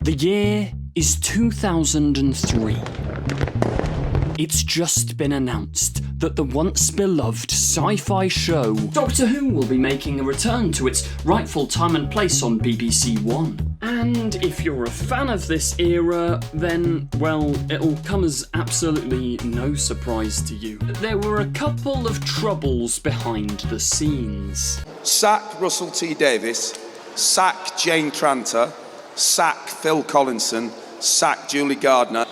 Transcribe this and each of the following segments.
The year is 2003. It's just been announced that the once beloved sci-fi show Doctor Who will be making a return to its rightful time and place on BBC One. And if you're a fan of this era, then, well, it'll come as absolutely no surprise to you. There were a couple of troubles behind the scenes. Sack Russell T Davies, sack Jane Tranter, sack Phil Collinson, sack Julie Gardner.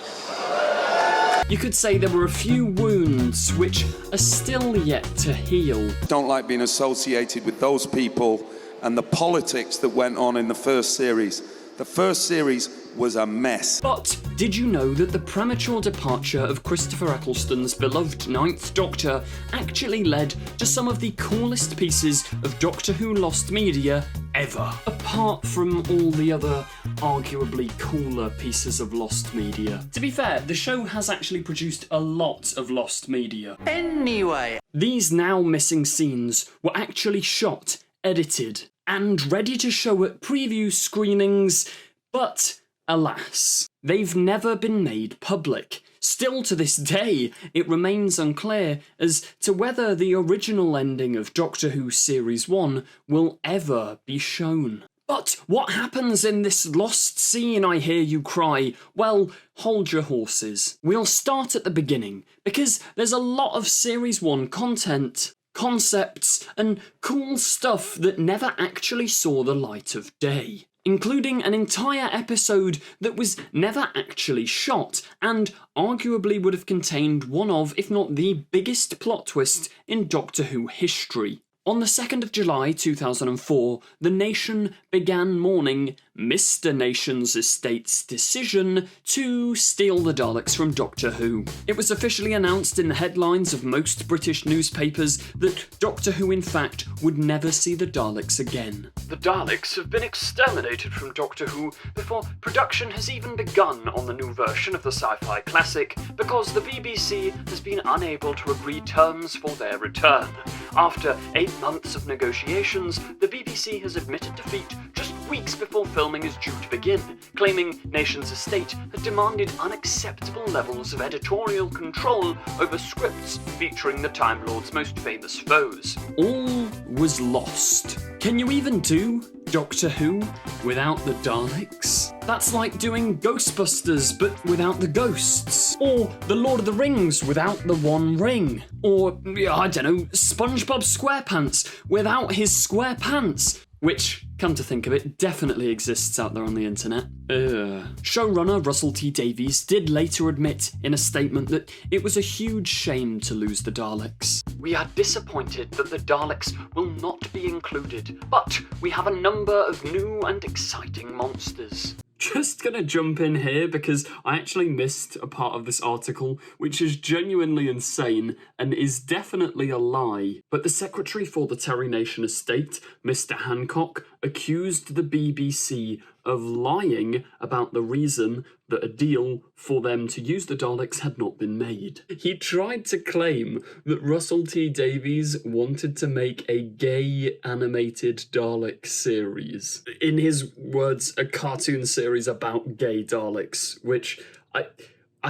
You could say there were a few wounds which are still yet to heal. Don't like being associated with those people and the politics that went on in the first series. The first series was a mess. But did you know that the premature departure of Christopher Eccleston's beloved Ninth Doctor actually led to some of the coolest pieces of Doctor Who lost media ever? Apart from all the other arguably cooler pieces of lost media. To be fair, the show has actually produced a lot of lost media. Anyway, these now missing scenes were actually shot, edited, and ready to show at preview screenings, but alas, they've never been made public. Still to this day, it remains unclear as to whether the original ending of Doctor Who Series 1 will ever be shown. But what happens in this lost scene, I hear you cry? Well, hold your horses. We'll start at the beginning, because there's a lot of Series 1 content, concepts, and cool stuff that never actually saw the light of day, including an entire episode that was never actually shot and arguably would have contained one of, if not the biggest plot twist in Doctor Who history. On the 2nd of July 2004, the nation began mourning Mr. Nation's estate's decision to steal the Daleks from Doctor Who. It was officially announced in the headlines of most British newspapers that Doctor Who in fact would never see the Daleks again. The Daleks have been exterminated from Doctor Who before production has even begun on the new version of the sci-fi classic because the BBC has been unable to agree terms for their return. After 8 months of negotiations, the BBC has admitted defeat just weeks before filming is due to begin, claiming Nation's estate had demanded unacceptable levels of editorial control over scripts featuring the Time Lord's most famous foes. All was lost. Can you even do Doctor Who without the Daleks? That's like doing Ghostbusters but without the ghosts. Or The Lord of the Rings without the One Ring. Or, I don't know, SpongeBob SquarePants without his square pants. Which, come to think of it, definitely exists out there on the internet. Showrunner Russell T Davies did later admit in a statement that it was a huge shame to lose the Daleks. We are disappointed that the Daleks will not be included, but we have a number of new and exciting monsters. Just gonna jump in here because I actually missed a part of this article which is genuinely insane and is definitely a lie. But the secretary for the Terry Nation estate, Mr. Hancock, accused the BBC of lying about the reason that a deal for them to use the Daleks had not been made. He tried to claim that Russell T Davies wanted to make a gay animated Dalek series. In his words, a cartoon series about gay Daleks, which I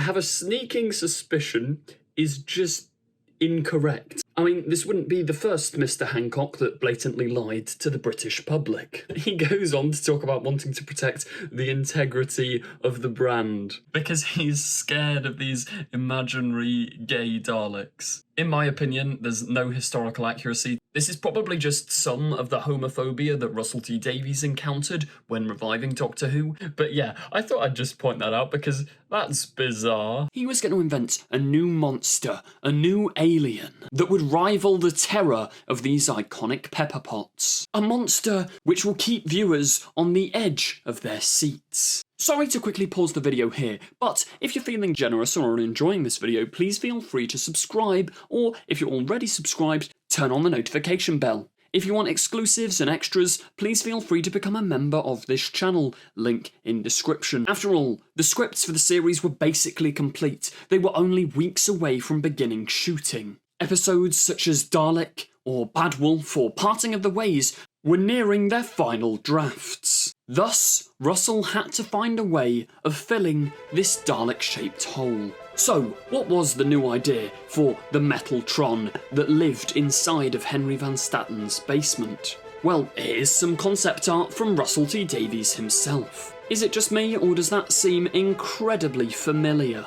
have a sneaking suspicion is just incorrect. I mean, this wouldn't be the first Mr. Hancock that blatantly lied to the British public. He goes on to talk about wanting to protect the integrity of the brand because he's scared of these imaginary gay Daleks. In my opinion, there's no historical accuracy. This is probably just some of the homophobia that Russell T Davies encountered when reviving Doctor Who. But yeah, I thought I'd just point that out because that's bizarre. He was going to invent a new monster, a new alien, that would rival the terror of these iconic pepper pots. A monster which will keep viewers on the edge of their seats. Sorry to quickly pause the video here, but if you're feeling generous or are enjoying this video, please feel free to subscribe, or if you're already subscribed, turn on the notification bell. If you want exclusives and extras, please feel free to become a member of this channel, link in description. After all, the scripts for the series were basically complete. They were only weeks away from beginning shooting. Episodes such as Dalek, or Bad Wolf, or Parting of the Ways were nearing their final drafts. Thus, Russell had to find a way of filling this Dalek-shaped hole. So, what was the new idea for the Metaltron that lived inside of Henry Van Statten's basement? Well, here's some concept art from Russell T Davies himself. Is it just me, or does that seem incredibly familiar?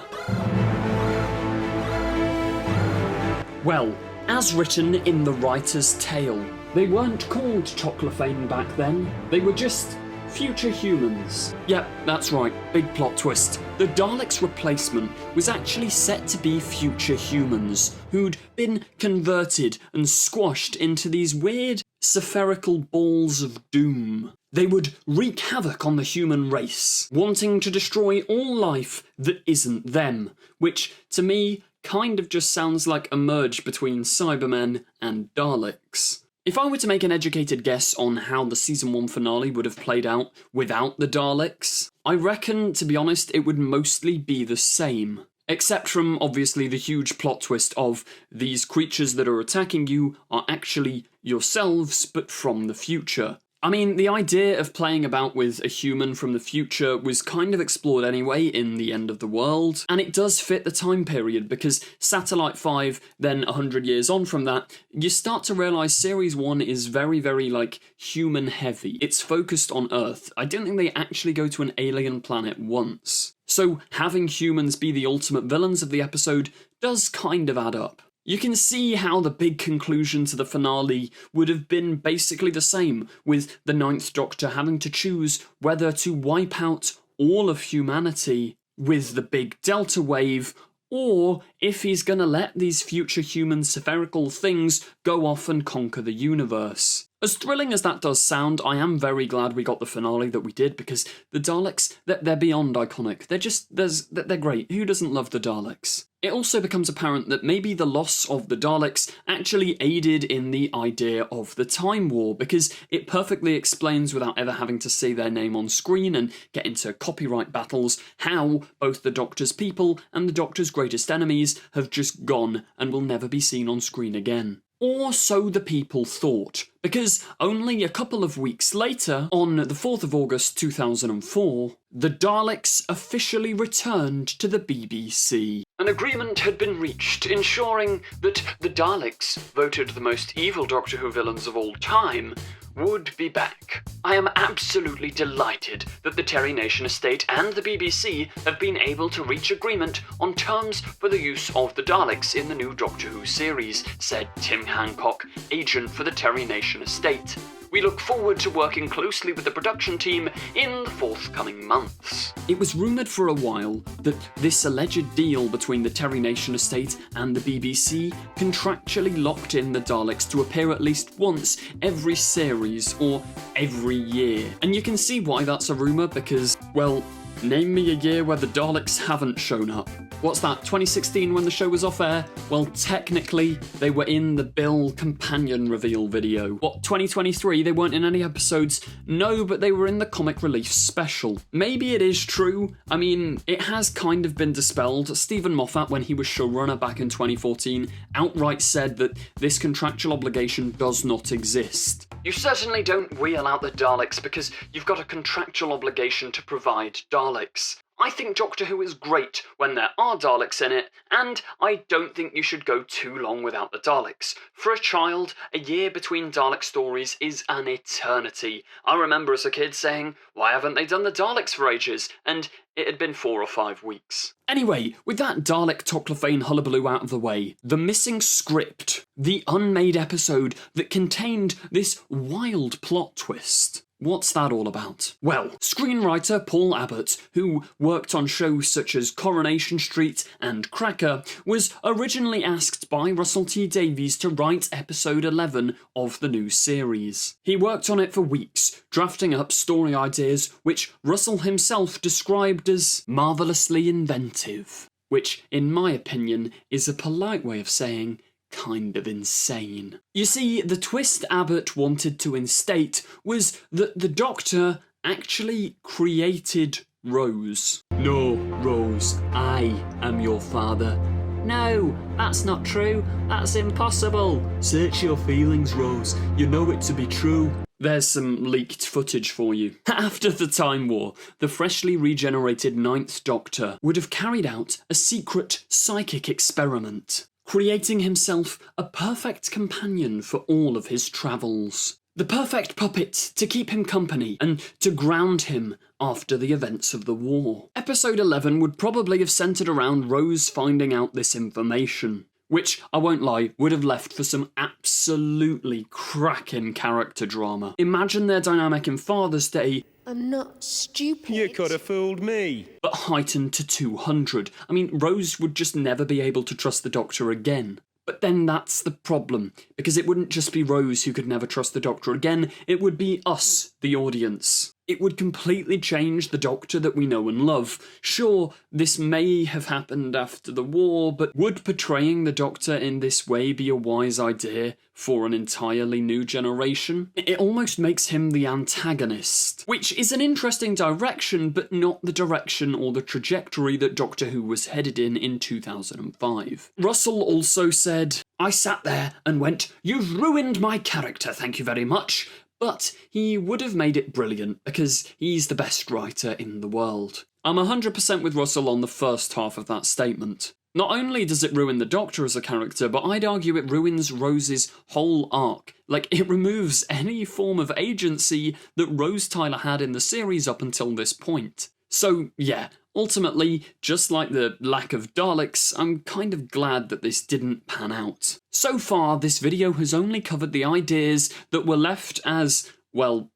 Well, as written in the writer's tale, they weren't called Toclophane back then, they were just future humans. Yep, that's right, big plot twist. The Daleks' replacement was actually set to be future humans, who'd been converted and squashed into these weird spherical balls of doom. They would wreak havoc on the human race, wanting to destroy all life that isn't them, which, to me, kind of just sounds like a merge between Cybermen and Daleks. If I were to make an educated guess on how the Season 1 finale would have played out without the Daleks, I reckon, to be honest, it would mostly be the same. Except from, obviously, the huge plot twist of these creatures that are attacking you are actually yourselves, but from the future. I mean, the idea of playing about with a human from the future was kind of explored anyway in The End of the World, and it does fit the time period because Satellite 5, then 100 years on from that, you start to realise Series 1 is very, very, human heavy. It's focused on Earth. I don't think they actually go to an alien planet once. So having humans be the ultimate villains of the episode does kind of add up. You can see how the big conclusion to the finale would have been basically the same, with the Ninth Doctor having to choose whether to wipe out all of humanity with the big Delta Wave, or if he's gonna let these future human spherical things go off and conquer the universe. As thrilling as that does sound, I am very glad we got the finale that we did, because the Daleks, they're beyond iconic. They're great. Who doesn't love the Daleks? It also becomes apparent that maybe the loss of the Daleks actually aided in the idea of the Time War, because it perfectly explains, without ever having to say their name on screen and get into copyright battles, how both the Doctor's people and the Doctor's greatest enemies have just gone and will never be seen on screen again. Or so the people thought, because only a couple of weeks later, on the 4th of August 2004, the Daleks officially returned to the BBC. An agreement had been reached ensuring that the Daleks, voted the most evil Doctor Who villains of all time, would be back. I am absolutely delighted that the Terry Nation Estate and the BBC have been able to reach agreement on terms for the use of the Daleks in the new Doctor Who series, said Tim Hancock, agent for the Terry Nation Estate. We look forward to working closely with the production team in the forthcoming months. It was rumoured for a while that this alleged deal between the Terry Nation Estate and the BBC contractually locked in the Daleks to appear at least once every series or every year. And you can see why that's a rumour because, well, name me a year where the Daleks haven't shown up. What's that, 2016 when the show was off air? Well, technically, they were in the Bill companion reveal video. What, 2023, they weren't in any episodes? No, but they were in the comic relief special. Maybe it is true. I mean, it has kind of been dispelled. Stephen Moffat, when he was showrunner back in 2014, outright said that this contractual obligation does not exist. You certainly don't wheel out the Daleks because you've got a contractual obligation to provide Daleks. I think Doctor Who is great when there are Daleks in it, and I don't think you should go too long without the Daleks. For a child, a year between Dalek stories is an eternity. I remember as a kid saying, why haven't they done the Daleks for ages? And it had been 4 or 5 weeks. Anyway, with that Dalek Toclophane hullabaloo out of the way, the missing script, the unmade episode that contained this wild plot twist. What's that all about? Well, screenwriter Paul Abbott, who worked on shows such as Coronation Street and Cracker, was originally asked by Russell T Davies to write episode 11 of the new series. He worked on it for weeks, drafting up story ideas which Russell himself described as marvellously inventive, which, in my opinion, is a polite way of saying kind of insane. You see, the twist Abbott wanted to instate was that the Doctor actually created Rose. No, Rose, I am your father. No, that's not true. That's impossible. Search your feelings, Rose. You know it to be true. There's some leaked footage for you. After the Time War, the freshly regenerated Ninth Doctor would have carried out a secret psychic experiment, creating himself a perfect companion for all of his travels. The perfect puppet to keep him company and to ground him after the events of the war. Episode 11 would probably have centred around Rose finding out this information, which, I won't lie, would have left for some absolutely cracking character drama. Imagine their dynamic in Father's Day. I'm not stupid. You could have fooled me. But heightened to 200. I mean, Rose would just never be able to trust the Doctor again. But then that's the problem, because it wouldn't just be Rose who could never trust the Doctor again, it would be us, the audience. It would completely change the Doctor that we know and love. Sure, this may have happened after the war, but would portraying the Doctor in this way be a wise idea for an entirely new generation? It almost makes him the antagonist, which is an interesting direction, but not the direction or the trajectory that Doctor Who was headed in 2005. Russell also said, "I sat there and went, 'You've ruined my character, thank you very much.' But he would have made it brilliant because he's the best writer in the world." I'm 100% with Russell on the first half of that statement. Not only does it ruin the Doctor as a character, but I'd argue it ruins Rose's whole arc. Like, it removes any form of agency that Rose Tyler had in the series up until this point. So, yeah, ultimately, just like the lack of Daleks, I'm kind of glad that this didn't pan out. So far, this video has only covered the ideas that were left as, well,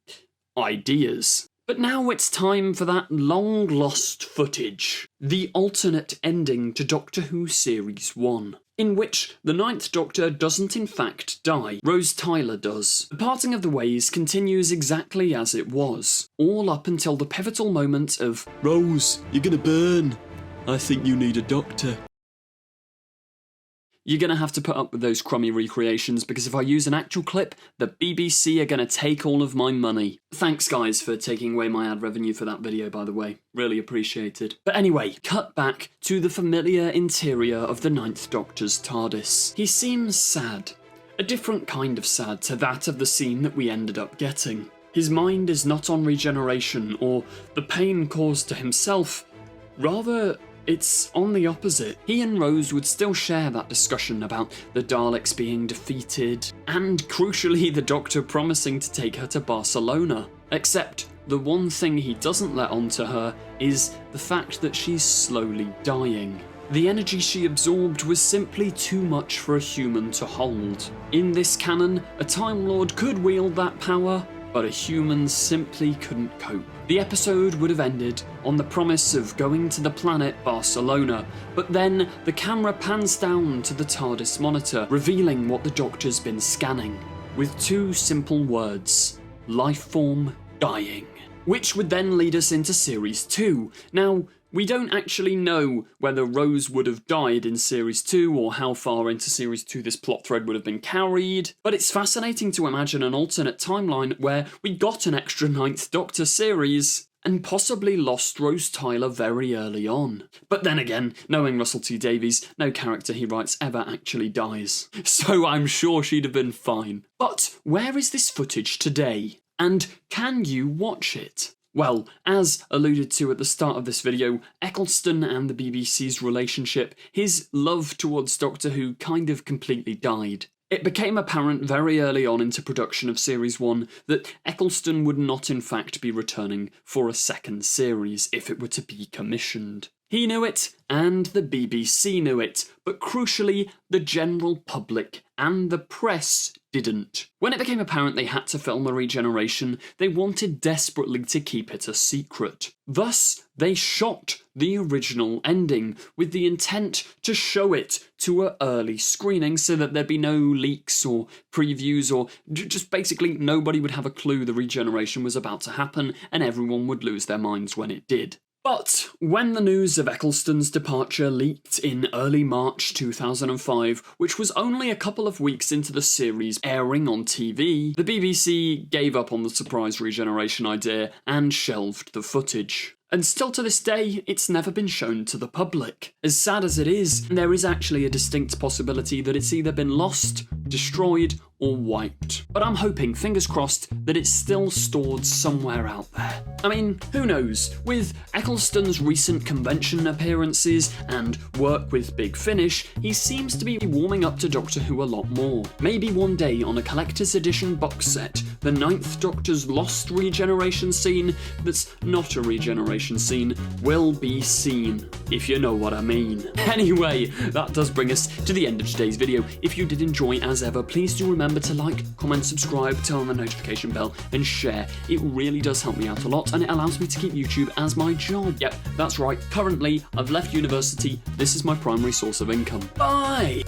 ideas. But now it's time for that long-lost footage. The alternate ending to Doctor Who Series 1. In which the Ninth Doctor doesn't in fact die, Rose Tyler does. The parting of the ways continues exactly as it was, all up until the pivotal moment of, "Rose, you're gonna burn. I think you need a doctor." You're gonna have to put up with those crummy recreations because if I use an actual clip, the BBC are gonna take all of my money. Thanks guys for taking away my ad revenue for that video, by the way. Really appreciated. But anyway, cut back to the familiar interior of the Ninth Doctor's TARDIS. He seems sad. A different kind of sad to that of the scene that we ended up getting. His mind is not on regeneration or the pain caused to himself. Rather, it's on the opposite. He and Rose would still share that discussion about the Daleks being defeated, and crucially the Doctor promising to take her to Barcelona. Except the one thing he doesn't let on to her is the fact that she's slowly dying. The energy she absorbed was simply too much for a human to hold. In this canon, a Time Lord could wield that power, but a human simply couldn't cope. The episode would have ended on the promise of going to the planet Barcelona, but then the camera pans down to the TARDIS monitor, revealing what the Doctor's been scanning, with two simple words: life form dying. Which would then lead us into Series 2. Now, we don't actually know whether Rose would have died in Series 2 or how far into Series 2 this plot thread would have been carried, but it's fascinating to imagine an alternate timeline where we got an extra Ninth Doctor series and possibly lost Rose Tyler very early on. But then again, knowing Russell T Davies, no character he writes ever actually dies, so I'm sure she'd have been fine. But where is this footage today? And can you watch it? Well, as alluded to at the start of this video, Eccleston and the BBC's relationship, his love towards Doctor Who kind of completely died. It became apparent very early on into production of Series 1 that Eccleston would not in fact be returning for a second series if it were to be commissioned. He knew it, and the BBC knew it, but crucially, the general public and the press didn't. When it became apparent they had to film a regeneration, they wanted desperately to keep it a secret. Thus, they shot the original ending, with the intent to show it to an early screening so that there'd be no leaks or previews or just basically nobody would have a clue the regeneration was about to happen and everyone would lose their minds when it did. But when the news of Eccleston's departure leaked in early March 2005, which was only a couple of weeks into the series airing on TV, the BBC gave up on the surprise regeneration idea and shelved the footage. And still to this day, it's never been shown to the public. As sad as it is, there is actually a distinct possibility that it's either been lost, destroyed, or wiped. But I'm hoping, fingers crossed, that it's still stored somewhere out there. I mean, who knows? With Eccleston's recent convention appearances and work with Big Finish, he seems to be warming up to Doctor Who a lot more. Maybe one day on a collector's edition box set, the 9th Doctor's lost regeneration scene that's not a regeneration scene will be seen, if you know what I mean. Anyway, that does bring us to the end of today's video. If you did enjoy, as ever, please do remember to like, comment, subscribe, turn on the notification bell, and share. It really does help me out a lot, and it allows me to keep YouTube as my job. Yep, that's right. Currently, I've left university. This is my primary source of income. Bye!